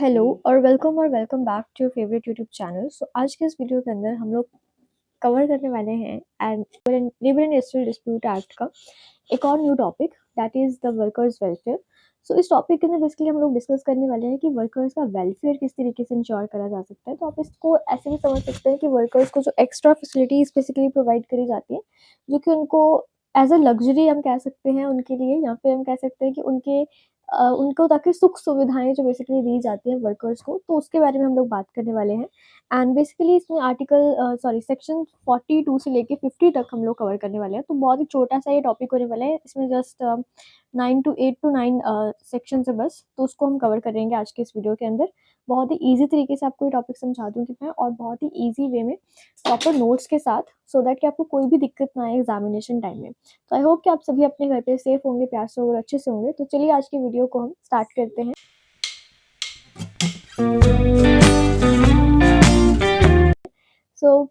Hello और welcome back to your favourite YouTube channel. आज के इस वीडियो के अंदर हम लोग कवर करने वाले हैं and labour and industrial dispute act का एक और new topic, that is the workers welfare. इस टॉपिक के अंदर बेसिकली हम लोग डिस्कस करने वाले हैं कि वर्कर्स का वेलफेयर किस तरीके से इंश्योर करा जा सकता है। तो आप इसको ऐसे भी समझ सकते हैं कि वर्कर्स को जो एक्स्ट्रा फैसिलिटीज़ बेसिकली प्रोवाइड करी जाती हैं, जो कि उनको एज अ लग्जरी हम कह सकते हैं उनके लिए, या फिर हम कह सकते हैं कि उनको ताकि सुख सुविधाएं जो बेसिकली दी जाती हैं वर्कर्स को, तो उसके बारे में हम लोग बात करने वाले हैं। एंड बेसिकली इसमें सेक्शन 42 से लेके 50 तक हम लोग कवर करने वाले हैं। तो बहुत ही छोटा सा ये टॉपिक होने वाला है, इसमें जस्ट 8 to 9 सेक्शन है बस, तो उसको हम कवर करेंगे आज के इस वीडियो के अंदर। बहुत ही ईजी तरीके से आपको ये टॉपिक समझा दूंगी मैं, और बहुत ही ईजी वे में प्रॉपर नोट्स के साथ, सो दैट कि आपको कोई भी दिक्कत ना आए एग्जामिनेशन टाइम में। तो आई होप कि आप सभी अपने घर पे सेफ होंगे, प्यार से और अच्छे से होंगे। तो चलिए आज की वीडियो को हम स्टार्ट करते हैं। So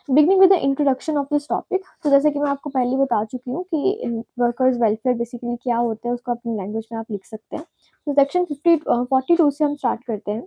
beginning with the introduction of this topic, तो जैसे कि मैं आपको पहले बता चुकी हूँ कि वर्कर्स वेलफेयर बेसिकली क्या होता है, उसको अपनी लैंग्वेज में आप लिख सकते हैं। तो सेक्शन 42 से हम स्टार्ट करते हैं।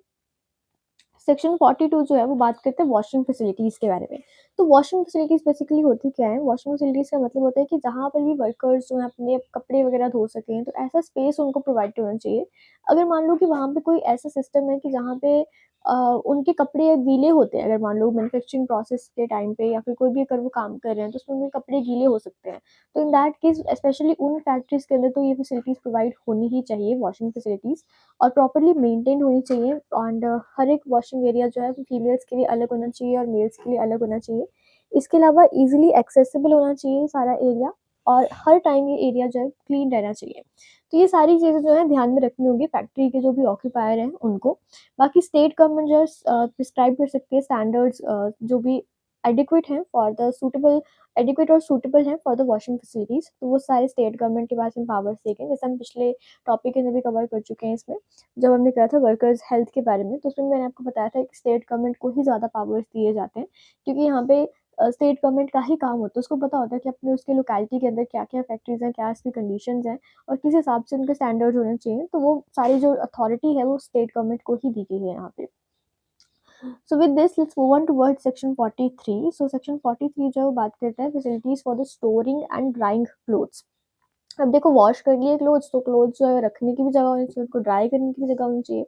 सेक्शन 42 जो है वो बात करते हैं वॉशिंग फैसिलिटीज़ के बारे में। तो वॉशिंग फैसिलिटीज़ बेसिकली होती क्या है? वॉशिंग फैसिलिटीज़ का मतलब होता है कि जहाँ पर भी वर्कर्स जो है अपने कपड़े वगैरह धो सकें, तो ऐसा स्पेस उनको प्रोवाइड होना चाहिए। अगर मान लो कि वहाँ पे कोई ऐसा सिस्टम है कि जहाँ पे उनके कपड़े गीले होते हैं, अगर मान लो मैन्युफैक्चरिंग प्रोसेस के टाइम पे या फिर कोई भी अगर वो काम कर रहे हैं, तो उसमें उनके कपड़े गीले हो सकते हैं। तो इन दैट केस स्पेशली उन फैक्ट्रीज़ के अंदर तो ये फैसिलिटीज़ प्रोवाइड होनी ही चाहिए, वॉशिंग फैसिलिटीज़, और प्रॉपर्ली मेंटेन होनी चाहिए। एंड हर एक वॉशिंग एरिया जो है वो फीमेल्स के लिए अलग होना चाहिए और मेल्स के लिए अलग होना चाहिए। इसके अलावा इजीली एक्सेसिबल होना चाहिए सारा एरिया, और हर टाइम ये एरिया जो है क्लीन रहना चाहिए। तो ये सारी चीज़ें जो है ध्यान में रखनी होगी फैक्ट्री के जो भी ऑक्यूपायर हैं उनको। बाकी स्टेट गवर्नमेंट जो है प्रिस्क्राइब कर सकती है स्टैंडर्ड्स जो भी एडिक्वेट हैं फॉर द सूटेबल, एडिक्वेट और सूटेबल हैं फॉर द वॉशिंग फैसिलिटीज़, तो वो सारे स्टेट गवर्नमेंट के पास इन पावर्स देखें, जैसे हम पिछले टॉपिक के अंदर भी कवर कर चुके हैं इसमें। जब हमने कहा था वर्कर्स हेल्थ के बारे में, तो उसमें मैंने आपको बताया था कि स्टेट गवर्नमेंट को ही ज़्यादा पावर्स दिए जाते हैं, क्योंकि यहाँ पे स्टेट गवर्नमेंट का ही काम होता है, उसको पता होता है कि अपने उसके लोकेलिटी के अंदर क्या-क्या फैक्ट्रीज़ हैं, क्या इसकी कंडीशंस हैं और किस हिसाब से उनके स्टैंडर्ड्स होने चाहिए। तो वो सारी जो अथॉरिटी है वो स्टेट गवर्नमेंट को ही दी गई है यहाँ पे। So with this let's move on towards section 43। So section 43 जो है वो बात करता है facilities for the storing and drawing clothes. अब देखो, वॉश कर लिए क्लोथ्स, तो क्लोथ्स जो है रखने की भी जगह होनी चाहिए, उनको ड्राई करने की भी जगह होनी चाहिए।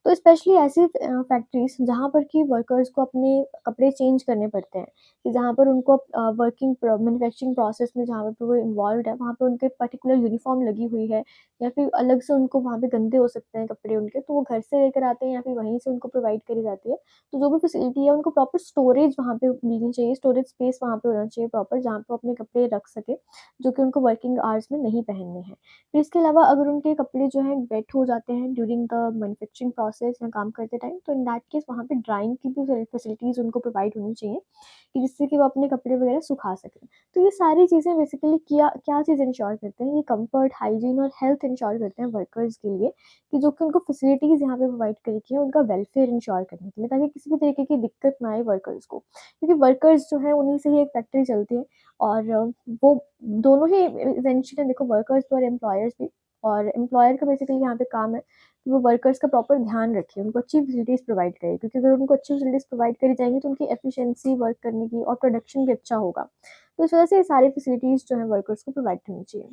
तो स्पेशली ऐसी फैक्ट्रीज जहाँ पर कि वर्कर्स को अपने कपड़े चेंज करने पड़ते हैं, कि जहाँ पर उनको वर्किंग मैन्युफैक्चरिंग प्रोसेस में जहाँ पर वो इन्वॉल्व है, वहाँ पर उनके पर्टिकुलर यूनिफॉर्म लगी हुई है, या फिर अलग से उनको वहाँ पे गंदे हो सकते हैं कपड़े उनके, तो वो घर से लेकर आते हैं या फिर वहीं से उनको प्रोवाइड करी जाती है। तो जो भी फैसिलिटी है उनको प्रॉपर स्टोरेज वहाँ पे मिलनी चाहिए, स्टोरेज स्पेस वहाँ पे होना चाहिए प्रॉपर, जहाँ पे वो अपने कपड़े रख सके जो कि उनको वर्किंग आवर्स में नहीं पहनने हैं। फिर इसके अलावा अगर उनके कपड़े जो हैं वेट हो जाते हैं ड्यूरिंग द मैन्युफैक्चरिंग प्रोसेस या काम करते टाइम, तो इन दैट केस वहाँ पे ड्राइंग की भी फैसिलिटीज़ उनको प्रोवाइड होनी चाहिए, कि जिससे कि वो अपने कपड़े वगैरह सुखा सकें। तो ये सारी चीज़ें बेसिकली क्या क्या चीज़ इंश्योर करते हैं, ये कंफर्ट, हाइजीन और हेल्थ इंश्योर करते हैं वर्कर्स के लिए, कि जो कि उनको फैसिलिटीज़ यहाँ पे प्रोवाइड करी गई है उनका वेलफेयर इंश्योर करने के लिए, ताकि किसी भी तरीके की दिक्कत ना आए वर्कर्स को, क्योंकि वर्कर्स जो है उन्हीं से ही एक फैक्ट्री चलती है। और वो दोनों ही इवेंचुअली देखो, वर्कर्स और एम्प्लॉयर्स भी, और एम्प्लॉयर का बेसिकली यहाँ पे काम है कि वो वर्कर्स का प्रॉपर ध्यान रखे, उनको अच्छी फैसिलिटीज़ प्रोवाइड करे, क्योंकि अगर उनको अच्छी फैसिलिटीज़ प्रोवाइड करी जाएंगी तो उनकी एफिशिएंसी वर्क करने की और प्रोडक्शन भी अच्छा होगा। तो इस वजह से ये सारी फैसिलिटीज़ जो है वर्कर्स को प्रोवाइड करनी चाहिए।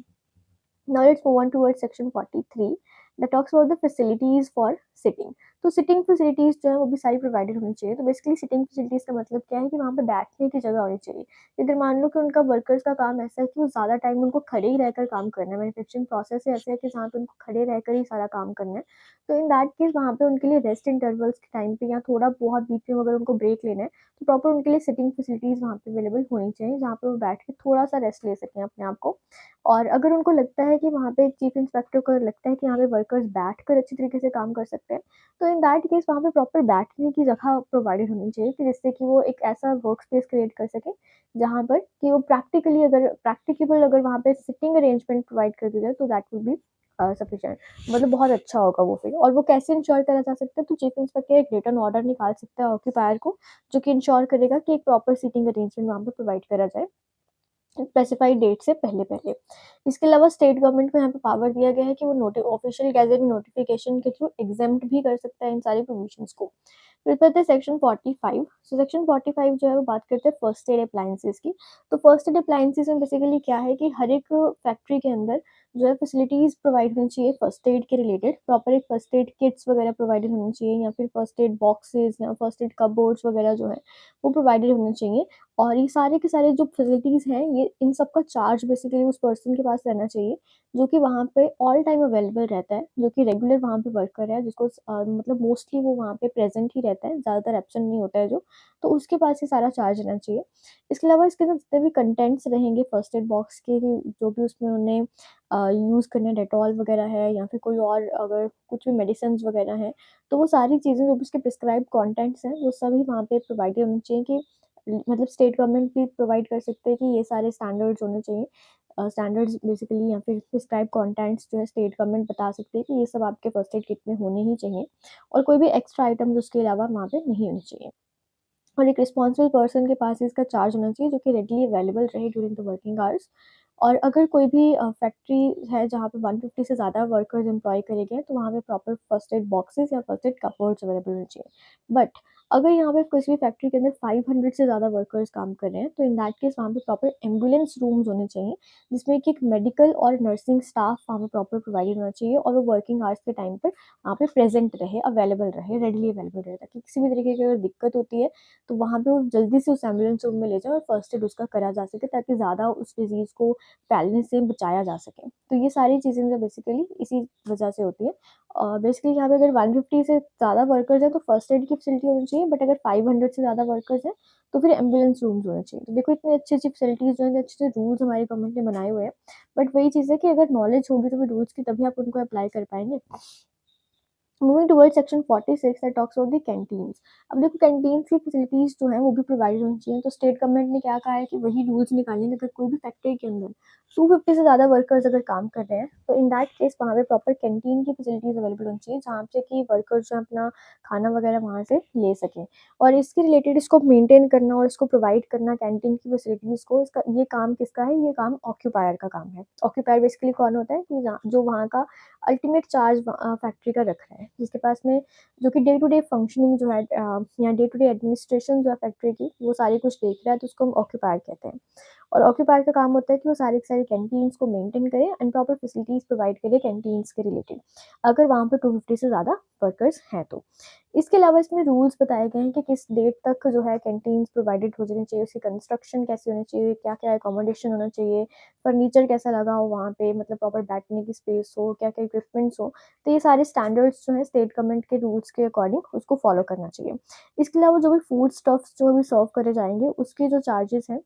Now let's move on towards section 43 that talks about the facilities for sitting. तो सिटिंग फैसिलिटीज़ जो है वो भी सारी प्रोवाइडेड होनी चाहिए। तो बेसिकली सिटिंग फैसिलिटीज़ का मतलब क्या है, कि वहाँ पे बैठने की जगह होनी चाहिए। अगर मान लो कि उनका वर्कर्स का काम ऐसा है कि वो ज़्यादा टाइम उनको खड़े ही रहकर काम करना है, मैन्युफैक्चरिंग प्रोसेस ही ऐसा है कि जहाँ पे उनको खड़े रहकर ही सारा काम करना है, तो इन दैट केस वहाँ पे उनके लिए रेस्ट इंटरवल्स के टाइम पे या थोड़ा बहुत बीच में अगर उनको ब्रेक लेना है, तो प्रॉपर उनके लिए सिटिंग फैसिलिटीज़ वहाँ पे अवेलेबल होनी चाहिए, जहाँ पे वो बैठ के थोड़ा सा रेस्ट ले सकें अपने आप को। और अगर उनको लगता है कि वहाँ पे चीफ इंस्पेक्टर को लगता है कि यहाँ पे वर्कर्स बैठकर अच्छी तरीके से काम कर सकते हैं, तो इन दैट केस वहाँ पे प्रॉपर बैठने की जगह प्रोवाइडेड होनी चाहिए, कि जिससे कि वो एक ऐसा वर्क स्पेस क्रिएट कर सके जहाँ पर कि वो प्रैक्टिकली अगर प्रैक्टिकेबल अगर वहाँ पे सिटिंग अरेंजमेंट प्रोवाइड कर दी जाए, तो दैट विल बी सफिशिएंट, मतलब बहुत अच्छा होगा वो फिर। और वो कैसे इंश्योर करा जा सकता है, तो चीफ इंस्पेक्टर एक रिटन ऑर्डर निकाल सकता है ऑक्यूपायर को, जो कि इंश्योर करेगा कि एक प्रॉपर सीटिंग अरेंजमेंट वहाँ पे प्रोवाइड करा जाए। स्पेसिफाइड डेट से पहले-पहले। इसके अलावा स्टेट गवर्नमेंट को यहाँ पे पावर दिया गया है कि वो ऑफिशियल गैज़ेट नोटिफ़िकेशन के थ्रू एग्ज़ेम्प्ट भी कर सकता है इन सारी प्रोविजंस को। फिर कहते हैं सेक्शन 45। सो सेक्शन 45 जो है वो बात करते हैं फर्स्ट एड अप्लायंसेस की। तो फर्स्ट एड अप्लायंसेस में बेसिकली क्या है कि हर एक फैक्ट्री के अंदर जो है फैसिलिटीज़ प्रोवाइड होनी चाहिए फर्स्ट एड के रिलेटेड। प्रॉपर एक फर्स्ट एड किट्स वगैरह प्रोवाइडेड होनी चाहिए, या फिर फर्स्ट एड बॉक्सेस या फर्स्ट एड कपबोर्ड्स वगैरह जो है वो प्रोवाइडेड होने चाहिए। और ये सारे के सारे जो फैसिलिटीज़ हैं, ये इन सब का चार्ज बेसिकली उस पर्सन के पास रहना चाहिए, जो कि वहाँ पे ऑल टाइम अवेलेबल रहता है, जो कि रेगुलर वहाँ पे वर्कर है, जिसको मतलब मोस्टली वो वहाँ पे प्रेज़ेंट ही रहता है, ज़्यादातर एब्सेंट नहीं होता है जो, तो उसके पास ये सारा चार्ज रहना चाहिए। इसके अलावा इसके अंदर जितने भी कंटेंट्स रहेंगे फर्स्ट एड बॉक्स के, जो भी उसमें उन्हें यूज़ करना है, डेटॉल वगैरह है या फिर कोई और अगर कुछ भी मेडिसिन्स वगैरह हैं, तो वो सारी चीज़ें जो भी उसके प्रिस्क्राइब्ड कंटेंट्स हैं, वो सभी वहाँ पे प्रोवाइडेड होनी चाहिए कि मतलब स्टेट गवर्नमेंट भी प्रोवाइड कर सकते हैं कि ये सारे स्टैंडर्ड्स होने चाहिए। स्टैंडर्ड्स बेसिकली या फिर प्रिस्क्राइब कंटेंट्स जो है स्टेट गवर्नमेंट बता सकते हैं कि ये सब आपके फर्स्ट एड किट में होने ही चाहिए, और कोई भी एक्स्ट्रा आइटम्स उसके अलावा वहाँ पे नहीं होने चाहिए। और एक रिस्पॉन्सिबल पर्सन के पास ही इसका चार्ज होना चाहिए, जो कि रेडीली अवेलेबल रहे ड्यूरिंग द वर्किंग आवर्स। और अगर कोई भी फैक्ट्री है जहाँ पे 150 से ज़्यादा वर्कर्स एम्प्लॉय करे गए हैं, तो वहाँ पे प्रॉपर फर्स्ट एड बॉक्सेस या फर्स्ट एड कपबोर्ड्स अवेलेबल होने चाहिए। बट अगर यहाँ पे किसी भी फैक्ट्री के अंदर 500 से ज़्यादा वर्कर्स काम कर रहे हैं, तो इन दैट केस वहाँ पे प्रॉपर एम्बुलेंस रूम्स होने चाहिए, जिसमें कि एक मेडिकल और नर्सिंग स्टाफ वहाँ पे प्रॉपर प्रोवाइडेड होना चाहिए, और वो वर्किंग आवर्स के टाइम पर वहाँ पे प्रेजेंट रहे, अवेलेबल रहे, रेडीली अवेलेबल रहे, ताकि किसी भी तरीके की अगर दिक्कत होती है तो वहाँ पे वो जल्दी से उस एम्बुलेंस रूम में ले जाएँ और फर्स्ट एड उसका करा जा सके, ताकि ज़्यादा उस डिज़ीज़ को फैलने से बचाया जा सके। तो ये सारी चीज़ें जो बेसिकली इसी वजह से होती है। बेसिकली यहाँ पे अगर 150 से ज़्यादा वर्कर्स हैं तो फर्स्ट एड की फैसिलिटी होनी चाहिए, बट अगर 500 से ज़्यादा वर्कर्स हैं तो फिर एम्बुलेंस रूम्स होने चाहिए। तो देखो इतनी अच्छी-अच्छी फैसिलिटीज़ जो हैं, अच्छे-अच्छे रूल्स हमारी गवर्नमेंट ने बनाए हुए हैं। बट वही चीज़ है कि अगर नॉलेज होगी तो फिर रूल्स की, तभी आप उनको अप्लाई कर पाएँगे। Moving towards section 46 that talks about the canteens. अब देखो कैंटीन्स की फैसिलिटीज़ जो हैं वो भी प्रोवाइड होनी चाहिए। तो स्टेट गवर्नमेंट ने क्या कहा है कि वही रूल्स निकालेंगे, अगर कोई भी फैक्ट्री के अंदर 250 से ज़्यादा वर्कर्स अगर काम कर रहे हैं, तो इन दैट केस वहाँ पे प्रॉपर कैंटीन की फैसिलिटीज़ अवेलेबल होनी चाहिए, जहाँ पे कि वर्कर्स जो है अपना खाना वगैरह वहाँ से ले सकें। और इसके रिलेटेड इसको मेंटेन करना और इसको प्रोवाइड करना कैंटीन की फैसिलिटीज़ को, इसका ये काम किसका है? ये काम ऑक्यूपायर का काम है। ऑक्यूपायर बेसिकली कौन होता है? कि जहाँ जो वहाँ का अल्टीमेट चार्ज फैक्ट्री का रख रहा है, जिसके पास में जो कि डे टू डे फंक्शनिंग जो है या डे टू डे एडमिनिस्ट्रेशन जो है फैक्ट्री की, वो सारी कुछ देख रहा है, तो उसको हम ऑक्यूपायर कहते हैं। और ऑक्यूपायर का काम होता है कि वो सारी की सारी कैंटीन्स को मेंटेन करे एंड प्रॉपर फैसिलिटीज़ प्रोवाइड करे कैंटीन्स के रिलेटेड, अगर वहाँ पे 250 से ज़्यादा वर्कर्स हैं तो। इसके अलावा इसमें रूल्स बताए गए हैं कि किस डेट तक जो है कैंटीन्स प्रोवाइडेड हो जानी चाहिए, उसकी कंस्ट्रक्शन कैसी होनी चाहिए, क्या-क्या अकोमोडेशन होना चाहिए, फर्नीचर कैसा लगा हो वहाँ पे, मतलब प्रॉपर बैठने की स्पेस हो, क्या-क्या इक्विपमेंट्स हो। तो ये सारे स्टैंडर्ड्स जो हैं स्टेट गवर्नमेंट के रूल्स के अकॉर्डिंग उसको फॉलो करना चाहिए। इसके अलावा जो भी फूड स्टफ्स जो भी सर्व करे जाएँगे, उसके जो चार्जेस हैं,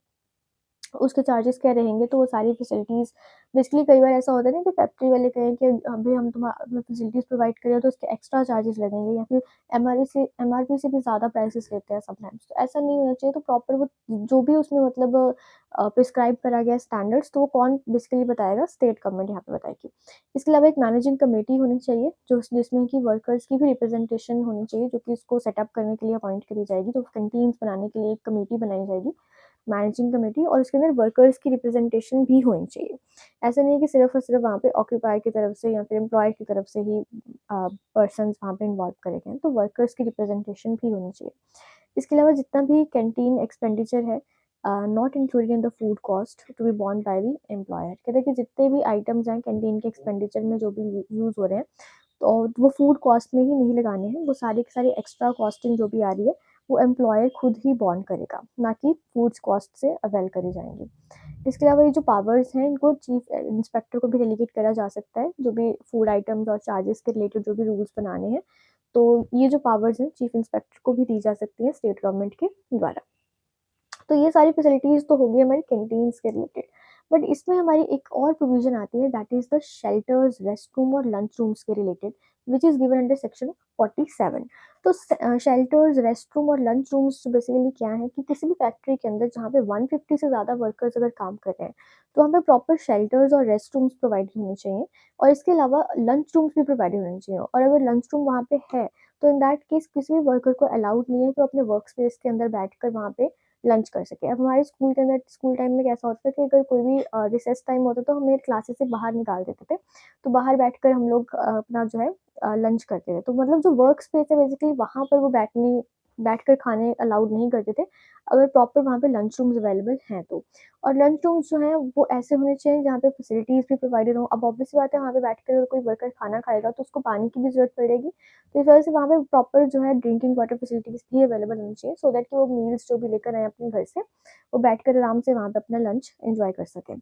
उसके चार्जेस क्या रहेंगे, तो वो सारी फैसिलिटीज़ बेसिकली कई बार ऐसा होता है ना कि फैक्ट्री वाले कहें कि अभी हम फैसिलिटीज़ प्रोवाइड करें तो उसके एक्स्ट्रा चार्जेस लगेंगे, या फिर एमआरपी से भी ज़्यादा प्राइसेस लेते हैं समटाइम्स। तो ऐसा नहीं होना चाहिए, तो प्रॉपर वो जो भी उसमें मतलब प्रिस्क्राइब करा गया स्टैंडर्ड्स, तो वो कौन बेसिकली बताएगा? स्टेट गवर्नमेंट यहाँ पे बताएगी। इसके अलावा एक मैनेजिंग कमेटी होनी चाहिए, जो जिसमें कि वर्कर्स की भी रिप्रेजेंटेशन होनी चाहिए, जो कि इसको सेटअप करने के लिए अपॉइंट करी जाएगी, जो कैंटीन्स बनाने के लिए एक कमेटी बनाई जाएगी, मैनेजिंग कमेटी, और उसके अंदर वर्कर्स की रिप्रेजेंटेशन भी होनी चाहिए। ऐसा नहीं है कि सिर्फ़ और सिर्फ़ वहाँ पे ऑक्यूपायर की तरफ से या फिर एम्प्लॉयर की तरफ से ही पर्सन्स वहाँ पे इन्वॉल्व करे गए हैं, तो वर्कर्स की रिप्रेजेंटेशन भी होनी चाहिए। इसके अलावा जितना भी कैंटीन एक्सपेंडिचर है, not included in the food cost to be borne by the employer. कहते हैं कि जितने भी आइटम्स हैं कैंटीन के एक्सपेंडिचर में जो भी यूज़ हो रहे हैं, तो वो फूड कॉस्ट में ही नहीं लगाने हैं, वो सारी की सारी एक्स्ट्रा कॉस्टिंग जो भी आ रही है, वो एम्प्लॉयर खुद ही बॉर्न करेगा, ना कि फूड्स कॉस्ट से अवेल करी जाएँगी। इसके अलावा ये जो पावर्स हैं, इनको चीफ इंस्पेक्टर को भी डेलीगेट करा जा सकता है, जो भी फूड आइटम्स और चार्जेस के रिलेटेड जो भी रूल्स बनाने हैं, तो ये जो पावर्स हैं चीफ इंस्पेक्टर को भी दी जा सकती हैं स्टेट गवर्नमेंट के द्वारा। तो ये सारी फैसिलिटीज़ तो हो गई हमारी कैंटीन्स के रिलेटेड। बट इसमें हमारी एक और प्रोविज़न आती है, that is the shelters, restroom और लंच रूम्स के related, which is given under section 47। तो शेल्टर्स, रेस्टरूम और लंच रूम्स बेसिकली क्या है कि किसी भी फैक्ट्री के अंदर जहाँ पे 150 से ज़्यादा वर्कर्स अगर काम कर रहे हैं, तो वहाँ पे प्रॉपर शेल्टर्स और रेस्ट रूम्स प्रोवाइड होने चाहिए, और इसके अलावा लंच रूम्स भी प्रोवाइडेड होने चाहिए। और अगर लंच रूम वहाँ पे है, तो इन दैट केस किसी भी वर्कर को अलाउड नहीं है कि वो अपने वर्क स्पेस के अंदर बैठकर वहाँ पे लंच कर सकें। अब हमारे स्कूल के अंदर स्कूल टाइम में कैसा होता था कि अगर कोई भी रिसेस टाइम होता तो हमें क्लासेस से बाहर निकाल देते थे। तो बाहर बैठकर हम लोग अपना जो है लंच करते थे। तो मतलब जो वर्क स्पेस है बेसिकली वहाँ पर वो बैठकर खाने अलाउड नहीं करते थे, अगर प्रॉपर वहाँ पे लंच रूम्स अवेलेबल हैं तो। और लंच रूम्स जो हैं वो ऐसे होने चाहिए जहाँ पे फैसिलिटीज़ भी प्रोवाइडेड हों। अब ऑब्वियस सी बात है वहाँ पे बैठकर अगर कोई वर्कर खाना खाएगा तो उसको पानी की भी ज़रूरत पड़ेगी। तो इस वजह से वहाँ पे प्रॉपर जो है ड्रिंकिंग वाटर फैसिलिटीज़ भी अवेलेबल होनी चाहिए, सो दैट कि वो मील्स जो भी लेकर आएँ अपने घर से, वो बैठकर आराम से वहाँ पे अपना लंच एन्जॉय कर सकें।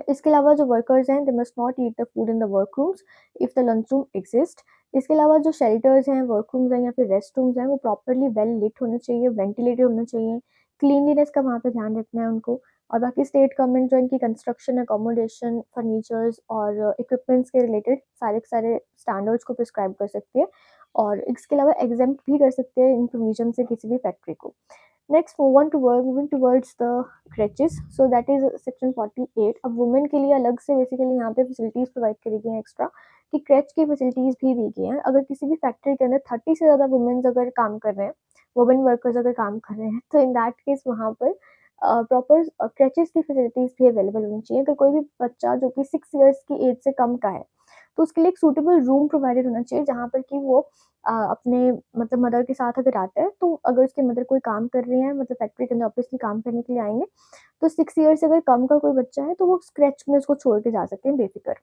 इसके अलावा जो वर्कर्स हैं they must not eat the food in the work rooms if the lunch room exist. इसके अलावा जो शेल्टर्स हैं, वर्क रूम्स हैं या फिर रेस्ट रूम्स हैं वो प्रॉपर्ली वेल लिट होने चाहिए, वेंटिलेटेड होने चाहिए, क्लीनलीनेस का वहाँ पे ध्यान रखना है उनको। और बाकी स्टेट गवर्नमेंट जो इनकी कंस्ट्रक्शन, अकोमोडेशन, फर्नीचर्स और इक्विपमेंट्स के रिलेटेड सारे के सारे स्टैंडर्ड्स को प्रिस्क्राइब कर सकती है, और इसके अलावा एग्जेम्प्ट भी कर सकते हैं इन प्रोविजन से किसी भी फैक्ट्री को। Next moving towards the crutches, so that is section 48। अब वुमेन के लिए अलग से बेसिकली यहाँ पे फैसिलिटीज़ प्रोवाइड करी गई हैं एक्स्ट्रा, कि क्रच की फैसिलिटीज़ भी दी गई हैं। अगर किसी भी फैक्ट्री के अंदर 30 से ज़्यादा वुमेन्स अगर काम कर रहे हैं, वुमेन वर्कर्स अगर काम कर रहे हैं, तो इन दैट केस वहाँ पर प्रॉपर क्रचेज़ की फैसिलिटीज़ भी अवेलेबल होनी चाहिए। अगर कोई भी बच्चा जो कि 6 इयर्स की एज से कम का है, तो उसके लिए एक सूटेबल रूम प्रोवाइडेड होना चाहिए जहाँ पर कि वो अपने मतलब मदर के साथ अगर आता है, तो अगर उसकी मदर कोई काम कर रही है, मतलब फैक्ट्री के अंदर ऑब्वियसली काम करने के लिए आएँगे, तो 6 ईयर से अगर कम का कोई बच्चा है, तो वो स्क्रैच में उसको छोड़ के जा सकते हैं बेफ़िक्र।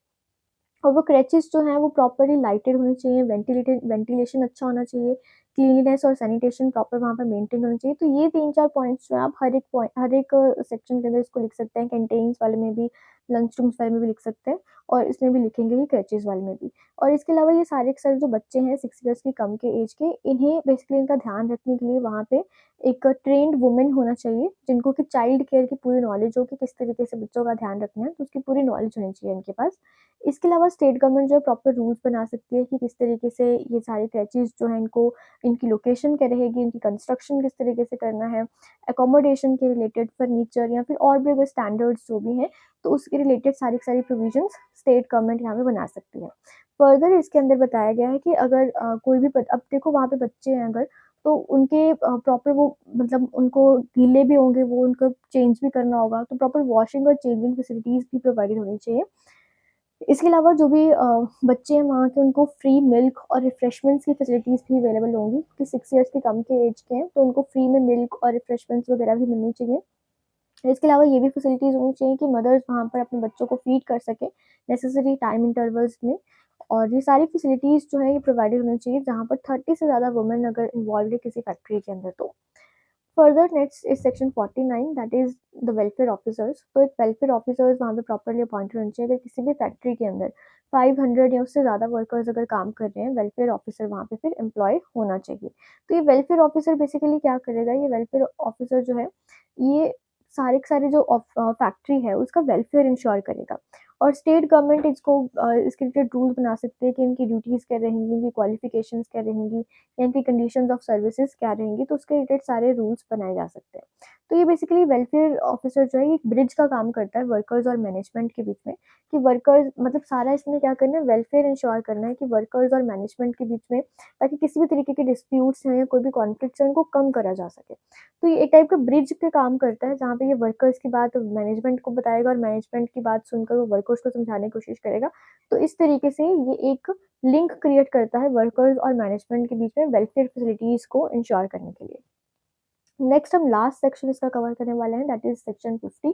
और वो क्रैचेज़ जो हैं वो प्रॉपर्ली लाइटेड होने चाहिए, वेंटिलेशन अच्छा होना चाहिए, क्लीनलीनेस और सैनिटेशन प्रॉपर वहाँ पे मेंटेन होना चाहिए। तो ये 3-4 पॉइंट्स जो हैं आप हर एक सेक्शन के अंदर इसको लिख सकते हैं, कैंटीन्स वाले में भी, लंच रूम्स वाले में भी लिख सकते हैं, और इसमें भी लिखेंगे ही क्रैचेज़ वाले में भी। और इसके अलावा ये सारे के सारे जो बच्चे हैं 6 ईयर्स के कम के एज के, इन्हें बेसिकली इनका ध्यान रखने के लिए वहाँ पे एक ट्रेन्ड वुमन होना चाहिए, जिनको कि चाइल्ड केयर की पूरी नॉलेज हो कि किस तरीके से बच्चों का ध्यान रखना है, तो उसकी पूरी नॉलेज होनी चाहिए इनके पास। इसके अलावा स्टेट गवर्नमेंट जो है प्रॉपर रूल्स बना सकती है कि किस तरीके से ये सारे क्रचेज़ जो हैं इनको, इनकी लोकेशन क्या रहेगी, इनकी कंस्ट्रक्शन किस तरीके से करना है, अकोमोडेशन के रिलेटेड, फर्नीचर या फिर और भी अगर स्टैंडर्ड्स जो भी हैं, तो उसके रिलेटेड सारी की सारी प्रोविजंस स्टेट गवर्नमेंट यहाँ पे बना सकती है। फर्दर इसके अंदर बताया गया है कि अगर कोई भी अब देखो वहाँ पे बच्चे हैं अगर, तो उनके प्रॉपर वो मतलब उनको गीले भी होंगे, वो उनको चेंज भी करना होगा, तो प्रॉपर वॉशिंग और चेंजिंग फैसिलिटीज़ भी प्रोवाइडेड होनी चाहिए। इसके अलावा जो भी बच्चे हैं वहाँ के, उनको फ्री मिल्क और रिफ्रेशमेंट्स की फैसिलिटीज़ भी अवेलेबल होंगी, कि 6 ईयर्स के कम के एज के हैं, तो उनको फ्री में मिल्क और रिफ्रेशमेंट्स वगैरह भी मिलनी चाहिए। इसके अलावा ये भी फैसिलिटीज़ होनी चाहिए कि मदर्स वहाँ पर अपने बच्चों को फीड कर सकें नेसेसरी टाइम इंटरवल्स में, और ये सारी फैसिलिटीज़ जो है ये प्रोवाइडेड होनी चाहिए जहाँ पर 30 से ज़्यादा वुमेन अगर इन्वॉल्वड है किसी फैक्ट्री के अंदर तो। Further next is section 49, that is the welfare officers. तो एक वेलफेयर ऑफिसर्स वहाँ पे प्रॉपर्ली अपॉइंटेड होने चाहिए। अगर किसी भी फैक्ट्री के अंदर 500 या उससे ज़्यादा वर्कर्स अगर काम कर रहे हैं, वेलफेयर ऑफिसर वहाँ पे फिर एम्प्लॉय होना चाहिए। तो ये वेलफेयर ऑफिसर बेसिकली क्या करेगा, ये वेलफेयर ऑफिसर जो है, ये सारे के सारे जो फैक्ट्री है उसका वेलफेयर इंश्योर करेगा। और स्टेट गवर्नमेंट इसको इसके रिलेटेड रूल बना सकते हैं कि इनकी ड्यूटीज़ क्या रहेंगी, इनकी क्वालिफ़िकेशंस क्या रहेंगी, या इनकी कंडीशंस ऑफ सर्विसेज़ क्या रहेंगी, तो उसके रिलेटेड सारे रूल्स बनाए जा सकते हैं। तो ये बेसिकली वेलफेयर ऑफिसर जो है ये एक ब्रिज का काम करता है वर्कर्स और मैनेजमेंट के बीच में, कि वर्कर्स मतलब सारा इसमें क्या करना है, वेलफेयर इंश्योर करना है कि वर्कर्स और मैनेजमेंट के बीच में, ताकि किसी भी तरीके के डिस्प्यूट्स हैं या कोई भी कॉन्फ्लिक्ट्स हैं उनको कम करा जा सके। तो ये एक टाइप का ब्रिज पे काम करता है, जहाँ पे ये वर्कर्स की बात मैनेजमेंट को बताएगा और मैनेजमेंट की बात सुनकर वो वर्कर्स को समझाने की कोशिश करेगा। तो इस तरीके से ये एक लिंक क्रिएट करता है वर्कर्स और मैनेजमेंट के बीच में वेलफेयर फैसिलिटीज़ को इंश्योर करने के लिए। नेक्स्ट हम लास्ट सेक्शन इसका कवर करने वाले हैं, दैट इज़ सेक्शन 50,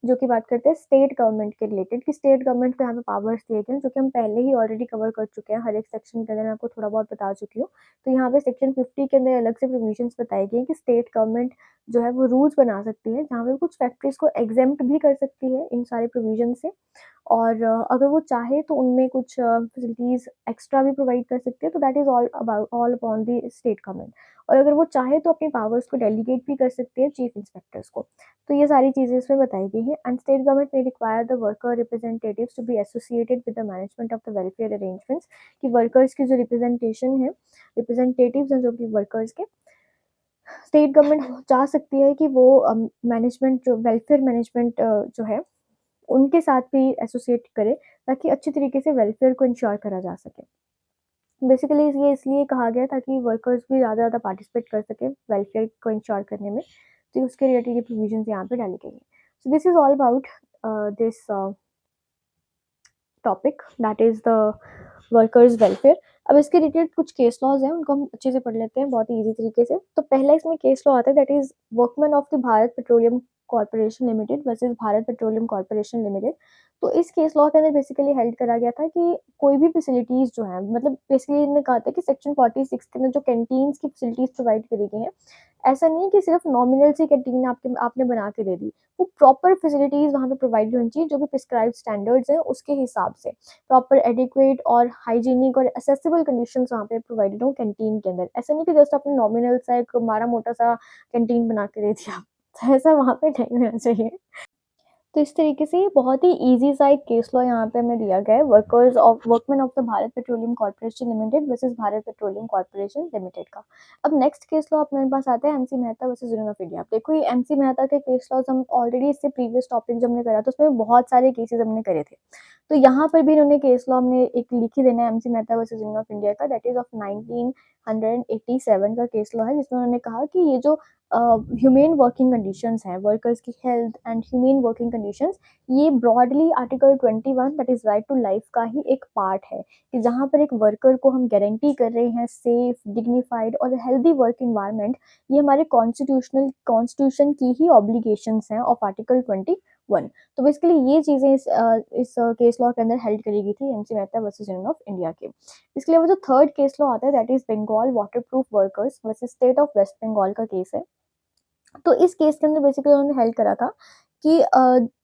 जो कि बात करते हैं स्टेट गवर्नमेंट के रिलेटेड, कि स्टेट गवर्नमेंट को यहाँ पे पावर्स दिए गए हैं, जो कि हम पहले ही ऑलरेडी कवर कर चुके हैं। हर एक सेक्शन के अंदर मैं आपको थोड़ा बहुत बता चुकी हूँ। तो यहाँ पे सेक्शन 50 के अंदर अलग से प्रोविजंस बताई गई हैं कि स्टेट गवर्नमेंट जो है वो रूल्स बना सकती है, जहाँ पे कुछ फैक्ट्रीज़ को एग्ज़ेम्प्ट भी कर सकती है इन सारे प्रोविजन से। और अगर वो चाहे तो उनमें कुछ फैसिलिटीज़ एक्स्ट्रा भी प्रोवाइड कर सकती है, तो that is all upon the state government. और अगर वो चाहे तो अपनी पावर्स को डेलीगेट भी कर सकती है चीफ इंस्पेक्टर्स को। तो ये सारी चीज़ें इसमें बताई गई हैं। And state government may require the worker representatives to be associated with the management of the welfare arrangements, कि वर्कर्स की जो रिप्रेजेंटेशन है, रिप्रेजेंटेटिव्स हैं जो कि वर्कर्स के, स्टेट गवर्नमेंट चाह सकती है कि वो मैनेजमेंट जो वेलफेयर मैनेजमेंट जो है उनके साथ भी एसोसिएट करे, ताकि अच्छी तरीके से वेलफेयर को इंश्योर करा जा सके। बेसिकली ये इसलिए कहा गया ताकि वर्कर्स भी ज़्यादा से ज़्यादा पार्टिसिपेट कर सकें वेलफेयर को इंश्योर करने में। तो उसके रिलेटेड ये प्रोविजंस यहाँ पे डाली गई हैं। So this is all about this topic that is the workers welfare. अब इसके रिलेटेड कुछ केस लॉज हैं, उनको हम अच्छे से पढ़ लेते हैं बहुत ही ईजी तरीके से। तो पहला इसमें केस लॉ आता है that is workman of the Bharat petroleum corporation limited versus Bharat petroleum corporation limited. तो इस केस लॉ के अंदर बेसिकली हेल्ड करा गया था कि कोई भी फैसिलिटीज़ जो हैं, मतलब बेसिकली इन्होंने कहा था कि सेक्शन 46 के अंदर जो कैंटीन्स की फैसिलिटीज़ प्रोवाइड करी गई हैं, ऐसा नहीं है कि सिर्फ नॉमिनल सी कैंटीन आपने बना के दे दी। वो प्रॉपर फैसिलिटीज़ वहाँ पे प्रोवाइड होनी चाहिए जो भी प्रिस्क्राइब्ड स्टैंडर्ड्स हैं उसके हिसाब से। प्रॉपर एडिक्वेट और हाइजीनिक और एक्सेसिबल कंडीशंस वहाँ पे प्रोवाइडेड हो कैंटीन के अंदर। ऐसा नहीं कि जस्ट आपने नॉमिनल सा एक माड़ा-मोटा सा कैंटीन बना के दे दिया। तो ऐसा वहाँ पे नहीं होना चाहिए। तो इस तरीके से बहुत ही ईज़ी सा एक केस लॉ यहाँ पे हमें दिया गया है workman of the Bharat petroleum corporation limited versus Bharat petroleum corporation limited का। अब नेक्स्ट केस लॉ अपने पास आता है MC Mehta versus Union of India. देखो ये एमसी मेहता के केस लॉज हम ऑलरेडी इससे प्रीवियस टॉपिक जो हमने करा था उसमें बहुत सारे केसेस हमने करे थे। तो यहाँ पर भी इन्होंने केस लॉ हमने एक लिख ही देना है MC Mehta versus Union of India का, दैट इज़ ऑफ 1987 का केस लॉ है, जिसमें उन्होंने कहा कि ये जो ह्यूमेन वर्किंग कंडीशंस हैं, वर्कर्स की health and humane working conditions, ये broadly article 21 that is right to life का ही एक पार्ट है, कि जहाँ पर एक वर्कर को हम गारंटी कर रहे हैं सेफ, डिग्निफाइड और हेल्दी वर्क इन्वायरमेंट। ये हमारे कॉन्स्टिट्यूशन की ही ऑब्लिगेशंस हैं ऑफ आर्टिकल 21। तो बेसिकली ये चीज़ें इस केस लॉ के अंदर हेल्ड करी गई थी MC Mehta versus Union of India के। इसके अलावा जो थर्ड केस लॉ आता है that is Bengal waterproof workers versus state of West Bengal का केस है। तो इस केस के अंदर बेसिकली उन्होंने हेल्ड करा था कि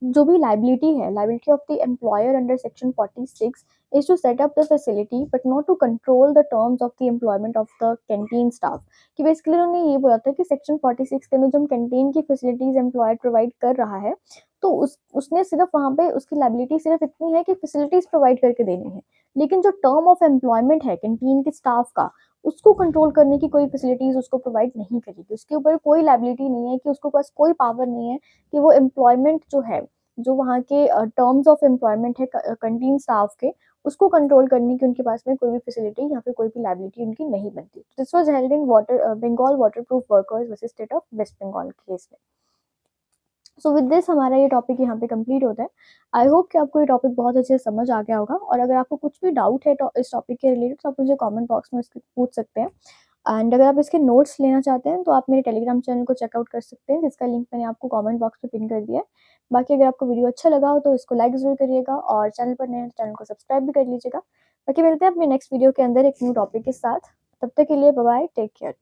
जो भी liability of the employer under section 46 is to set up the facility but not to control the terms of the employment of the canteen staff. कि बेसिकली उन्होंने ये बोला था कि सेक्शन 46 के अंदर जो हम कैंटीन की फैसिलिटीज एम्प्लॉयर प्रोवाइड कर रहा है, तो उसने सिर्फ वहाँ पे उसकी लायबिलिटी सिर्फ इतनी है कि फैसिलिटीज प्रोवाइड करके देनी है, लेकिन जो टर्म ऑफ एम्प्लॉयमेंट है कैंटीन के स्टाफ का, उसको कंट्रोल करने की कोई फैसिलिटीज़ उसको प्रोवाइड नहीं करेगी। उसके ऊपर कोई लायबिलिटी नहीं है, कि उसके पास कोई पावर नहीं है कि वो एम्प्लॉयमेंट जो है, जो वहाँ के टर्म्स ऑफ एम्प्लॉयमेंट है कैंटीन स्टाफ के, उसको कंट्रोल करने की उनके पास में कोई भी फैसिलिटी या फिर कोई भी लायबिलिटी उनकी नहीं बनती। This was held in Bengal waterproof workers versus state of West Bengal case में। सो विद दिस हमारा ये टॉपिक यहाँ पे कंप्लीट होता है। आई होप कि आपको ये टॉपिक बहुत अच्छे से समझ आ गया होगा, और अगर आपको कुछ भी डाउट है इस टॉपिक के रिलेटेड तो आप मुझे कमेंट बॉक्स में इसके पूछ सकते हैं। एंड अगर आप इसके नोट्स लेना चाहते हैं तो आप मेरे टेलीग्राम चैनल को चेकआउट कर सकते हैं, जिसका लिंक मैंने आपको कमेंट बॉक्स में पिन कर दिया है। बाकी अगर आपको वीडियो अच्छा लगा हो तो इसको लाइक ज़रूर करिएगा, और चैनल पर नए हैं तो चैनल को सब्सक्राइब भी कर लीजिएगा। बाकी मिलते हैं अपने नेक्स्ट वीडियो के अंदर एक न्यू टॉपिक के साथ। तब तक के लिए बाय बाय, टेक केयर।